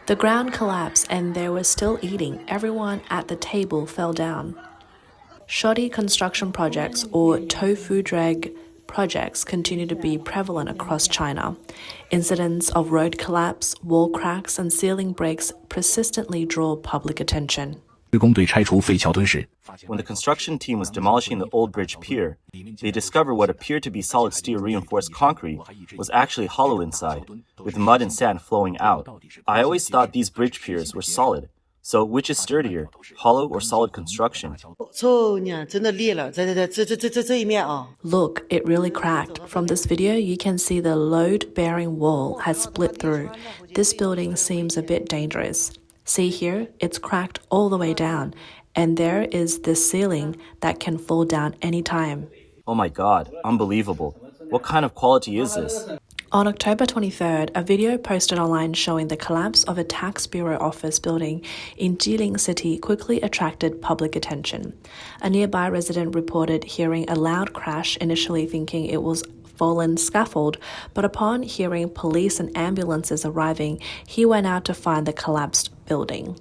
The ground collapsed and they were still eating. Everyone at the table fell down. Shoddy construction projects, or tofu-drag projects, continue to be prevalent across China. Incidents of road collapse, wall cracks, and ceiling breaks persistently draw public attention. When the construction team was demolishing the old bridge pier, they discovered what appeared to be solid steel reinforced concrete was actually hollow inside, with mud and sand flowing out. I always thought these bridge piers were solid. So which is sturdier, hollow or solid construction? Look, it really cracked. From this video, you can see the load-bearing wall has split through. This building seems a bit dangerous. See here, it's cracked all the way down, and there is this ceiling that can fall down anytime. Oh my god, unbelievable. What kind of quality is this? On October 23rd, a video posted online showing the collapse of a tax bureau office building in Jilin City quickly attracted public attention. A nearby resident reported hearing a loud crash, initially thinking it was fallen scaffold, but upon hearing police and ambulances arriving, he went out to find the collapsed building.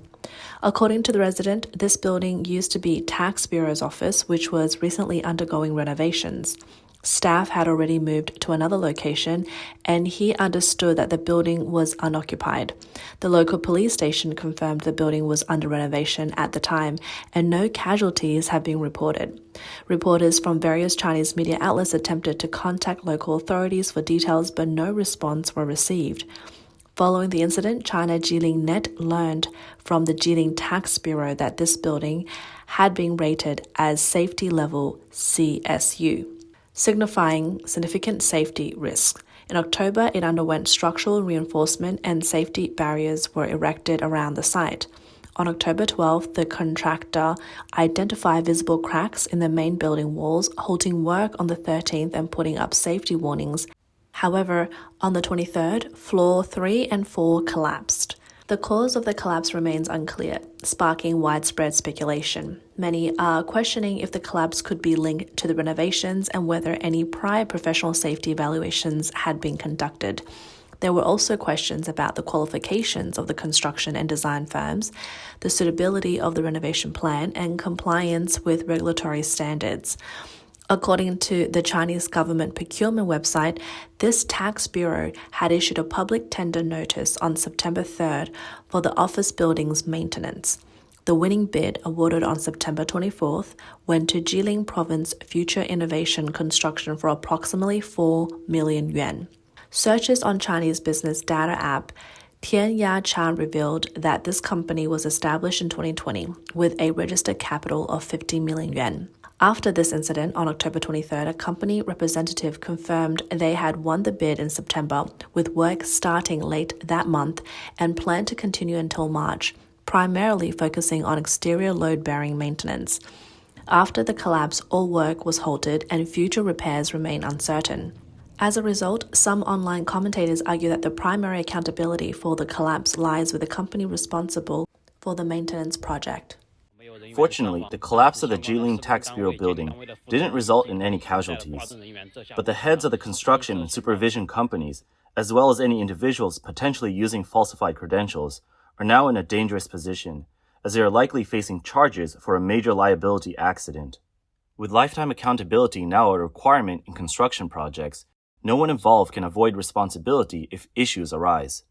According to the resident, this building used to be tax bureau's office, which was recently undergoing renovations. Staff had already moved to another location, and he understood that the building was unoccupied. The local police station confirmed the building was under renovation at the time, and no casualties have been reported. Reporters from various Chinese media outlets attempted to contact local authorities for details, but no response were received. Following the incident, China Jilin Net learned from the Jilin Tax Bureau that this building had been rated as safety level CSU, signifying significant safety risks. In October, it underwent structural reinforcement and safety barriers were erected around the site. On October 12th, the contractor identified visible cracks in the main building walls, halting work on the 13th and putting up safety warnings. However, on the 23rd, floor 3 and 4 collapsed. The cause of the collapse remains unclear, sparking widespread speculation. Many are questioning if the collapse could be linked to the renovations and whether any prior professional safety evaluations had been conducted. There were also questions about the qualifications of the construction and design firms, the suitability of the renovation plan, and compliance with regulatory standards. According to the Chinese government procurement website, this tax bureau had issued a public tender notice on September 3rd for the office building's maintenance. The winning bid, awarded on September 24th, went to Jilin Province Future Innovation Construction for approximately 4 million yuan. Searches on Chinese business data app Tian Ya Chan revealed that this company was established in 2020 with a registered capital of 50 million yuan. After this incident, on October 23rd, a company representative confirmed they had won the bid in September, with work starting late that month and planned to continue until March, primarily focusing on exterior load-bearing maintenance. After the collapse, all work was halted and future repairs remain uncertain. As a result, some online commentators argue that the primary accountability for the collapse lies with the company responsible for the maintenance project. Fortunately, the collapse of the Jilin Tax Bureau building didn't result in any casualties. But the heads of the construction and supervision companies, as well as any individuals potentially using falsified credentials, are now in a dangerous position, as they are likely facing charges for a major liability accident. With lifetime accountability now a requirement in construction projects, no one involved can avoid responsibility if issues arise.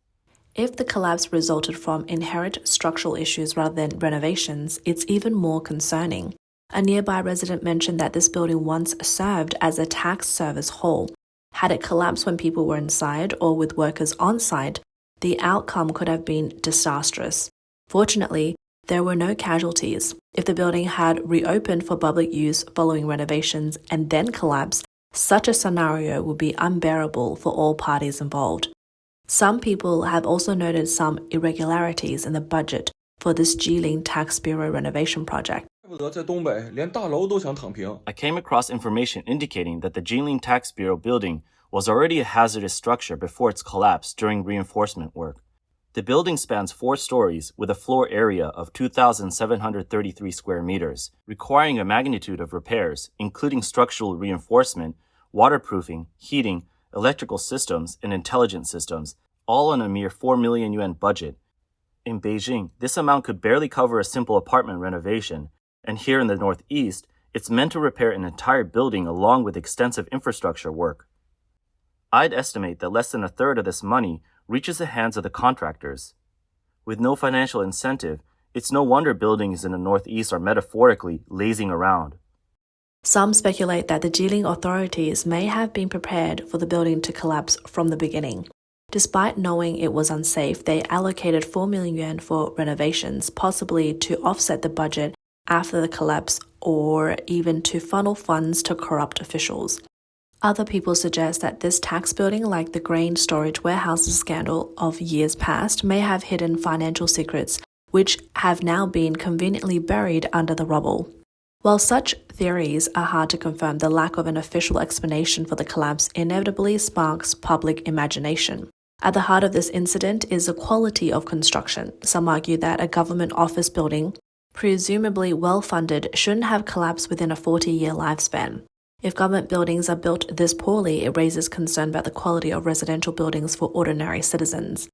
If the collapse resulted from inherent structural issues rather than renovations, it's even more concerning. A nearby resident mentioned that this building once served as a tax service hall. Had it collapsed when people were inside or with workers on site, the outcome could have been disastrous. Fortunately, there were no casualties. If the building had reopened for public use following renovations and then collapsed, such a scenario would be unbearable for all parties involved. Some people have also noted some irregularities in the budget for this Jilin Tax Bureau renovation project. I came across information indicating that the Jilin Tax Bureau building was already a hazardous structure before its collapse during reinforcement work. The building spans 4 stories with a floor area of 2,733 square meters, requiring a magnitude of repairs, including structural reinforcement, waterproofing, heating, electrical systems, and intelligent systems, all on a mere 4 million yuan budget. In Beijing, this amount could barely cover a simple apartment renovation, and here in the Northeast, it's meant to repair an entire building along with extensive infrastructure work. I'd estimate that less than a third of this money reaches the hands of the contractors. With no financial incentive, it's no wonder buildings in the Northeast are metaphorically lazing around. Some speculate that the Jilin authorities may have been prepared for the building to collapse from the beginning. Despite knowing it was unsafe, they allocated 4 million yuan for renovations, possibly to offset the budget after the collapse or even to funnel funds to corrupt officials. Other people suggest that this tax building, like the grain storage warehouses scandal of years past, may have hidden financial secrets, which have now been conveniently buried under the rubble. While such theories are hard to confirm, the lack of an official explanation for the collapse inevitably sparks public imagination. At the heart of this incident is the quality of construction. Some argue that a government office building, presumably well-funded, shouldn't have collapsed within a 40-year lifespan. If government buildings are built this poorly, it raises concern about the quality of residential buildings for ordinary citizens.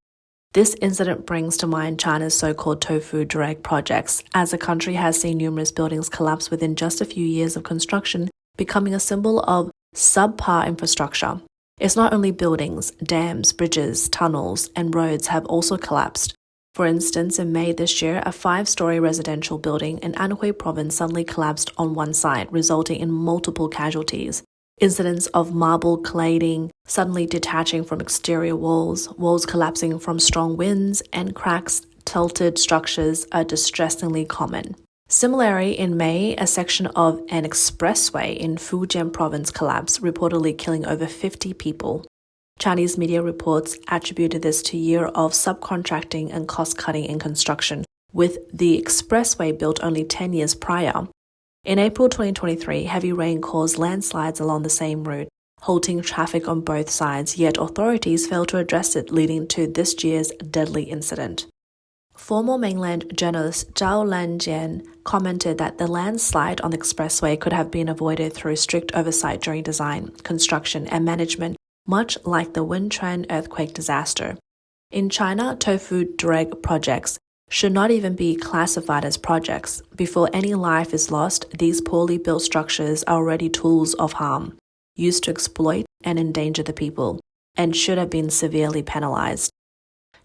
This incident brings to mind China's so-called tofu-drag projects, as the country has seen numerous buildings collapse within just a few years of construction, becoming a symbol of subpar infrastructure. It's not only buildings, dams, bridges, tunnels, and roads have also collapsed. For instance, in May this year, a 5-story residential building in Anhui province suddenly collapsed on one side, resulting in multiple casualties. Incidents of marble cladding suddenly detaching from exterior walls, walls collapsing from strong winds, and cracks tilted structures are distressingly common. Similarly, in May, a section of an expressway in Fujian province collapsed, reportedly killing over 50 people. Chinese media reports attributed this to a year of subcontracting and cost-cutting in construction, with the expressway built only 10 years prior. In April 2023, heavy rain caused landslides along the same route, halting traffic on both sides, yet authorities failed to address it, leading to this year's deadly incident. Former mainland journalist Zhao Lanjian commented that the landslide on the expressway could have been avoided through strict oversight during design, construction, and management, much like the Wenchuan earthquake disaster. In China, tofu-drag projects should not even be classified as projects. Before any life is lost, these poorly built structures are already tools of harm, used to exploit and endanger the people, and should have been severely penalized.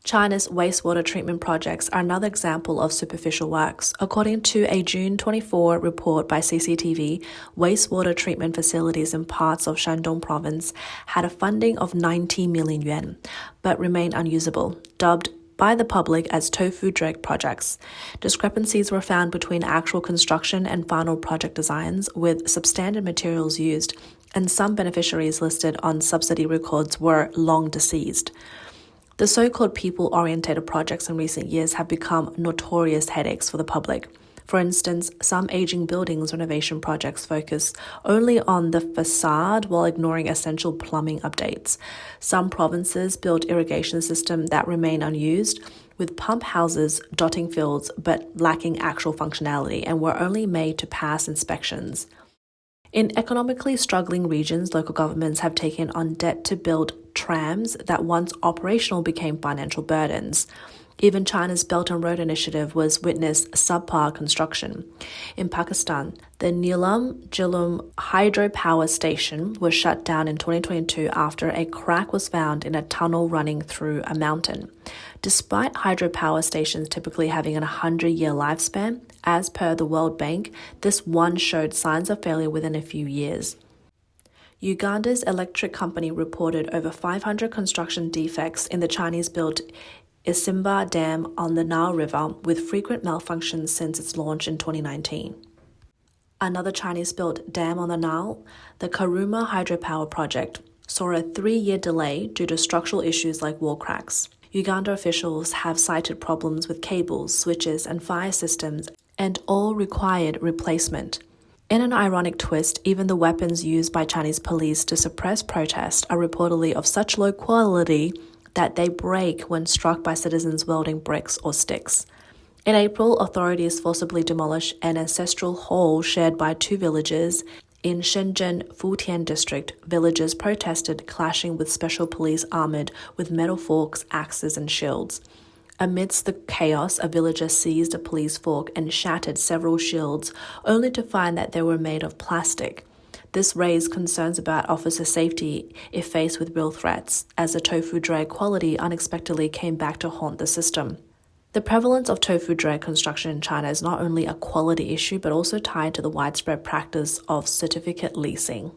China's wastewater treatment projects are another example of superficial works. According to a June 24 report by CCTV, wastewater treatment facilities in parts of Shandong province had a funding of 90 million yuan, but remain unusable, dubbed by the public as tofu-drag projects. Discrepancies were found between actual construction and final project designs, with substandard materials used, and some beneficiaries listed on subsidy records were long deceased. The so-called people-oriented projects in recent years have become notorious headaches for the public. For instance, some aging buildings renovation projects focus only on the facade while ignoring essential plumbing updates. Some provinces build irrigation systems that remain unused, with pump houses dotting fields but lacking actual functionality and were only made to pass inspections. In economically struggling regions, local governments have taken on debt to build trams that once operational became financial burdens. Even China's Belt and Road Initiative was witnessed subpar construction. In Pakistan, the Neelam Jilin hydropower station was shut down in 2022 after a crack was found in a tunnel running through a mountain. Despite hydropower stations typically having a 100-year lifespan, as per the World Bank, this one showed signs of failure within a few years. Uganda's electric company reported over 500 construction defects in the Chinese-built Isimba Dam on the Nile River, with frequent malfunctions since its launch in 2019. Another Chinese-built dam on the Nile, the Karuma hydropower project, saw a 3-year delay due to structural issues like wall cracks. Uganda officials have cited problems with cables, switches, and fire systems, and all required replacement. In an ironic twist, even the weapons used by Chinese police to suppress protests are reportedly of such low quality that they break when struck by citizens wielding bricks or sticks. In April, authorities forcibly demolished an ancestral hall shared by 2 villages In Shenzhen, Futian district, villagers protested, clashing with special police armored with metal forks, axes, and shields. Amidst the chaos, a villager seized a police fork and shattered several shields, only to find that they were made of plastic. This raised concerns about officer safety if faced with real threats, as the tofu-drag quality unexpectedly came back to haunt the system. The prevalence of tofu-drag construction in China is not only a quality issue, but also tied to the widespread practice of certificate leasing.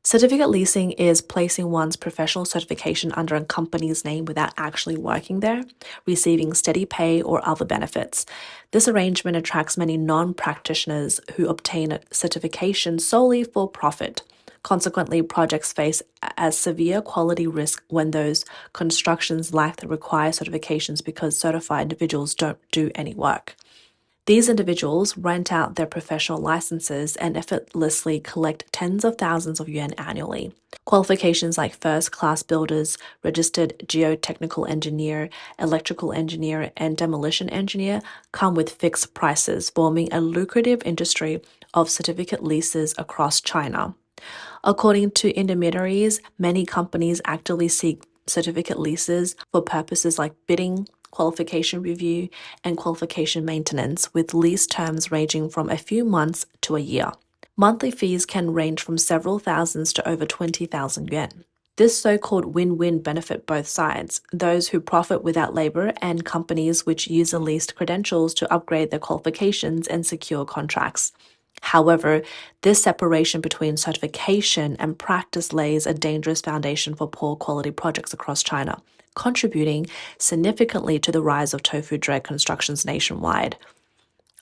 Certificate leasing is placing one's professional certification under a company's name without actually working there, receiving steady pay or other benefits. This arrangement attracts many non-practitioners who obtain a certification solely for profit. Consequently, projects face a severe quality risk when those constructions lack the required certifications because certified individuals don't do any work. These individuals rent out their professional licenses and effortlessly collect tens of thousands of yuan annually. Qualifications like first-class builders, registered geotechnical engineer, electrical engineer, and demolition engineer come with fixed prices, forming a lucrative industry of certificate leases across China. According to intermediaries, many companies actively seek certificate leases for purposes like bidding, qualification review, and qualification maintenance, with lease terms ranging from a few months to a year. Monthly fees can range from several thousands to over 20,000 yuan. This so-called win-win benefit both sides, those who profit without labor and companies which use the leased credentials to upgrade their qualifications and secure contracts. However, this separation between certification and practice lays a dangerous foundation for poor quality projects across China, contributing significantly to the rise of tofu-drag constructions nationwide.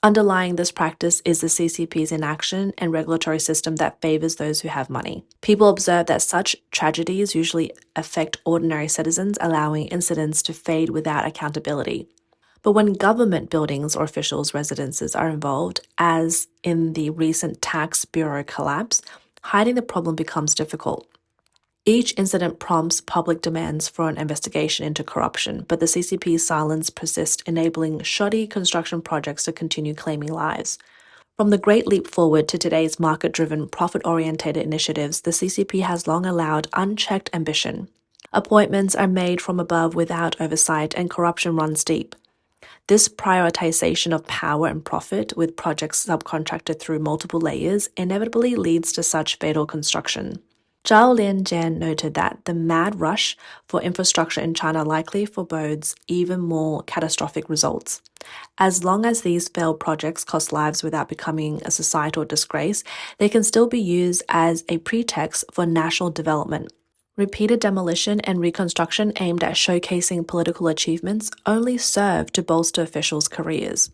Underlying this practice is the CCP's inaction and regulatory system that favors those who have money. People observe that such tragedies usually affect ordinary citizens, allowing incidents to fade without accountability. But when government buildings or officials' residences are involved, as in the recent tax bureau collapse, hiding the problem becomes difficult. Each incident prompts public demands for an investigation into corruption, but the CCP's silence persists, enabling shoddy construction projects to continue claiming lives. From the Great Leap Forward to today's market-driven, profit-oriented initiatives, the CCP has long allowed unchecked ambition. Appointments are made from above without oversight, and corruption runs deep. This prioritization of power and profit, with projects subcontracted through multiple layers, inevitably leads to such fatal construction. Zhao Lianjian noted that the mad rush for infrastructure in China likely forebodes even more catastrophic results. As long as these failed projects cost lives without becoming a societal disgrace, they can still be used as a pretext for national development. Repeated demolition and reconstruction aimed at showcasing political achievements only serve to bolster officials' careers.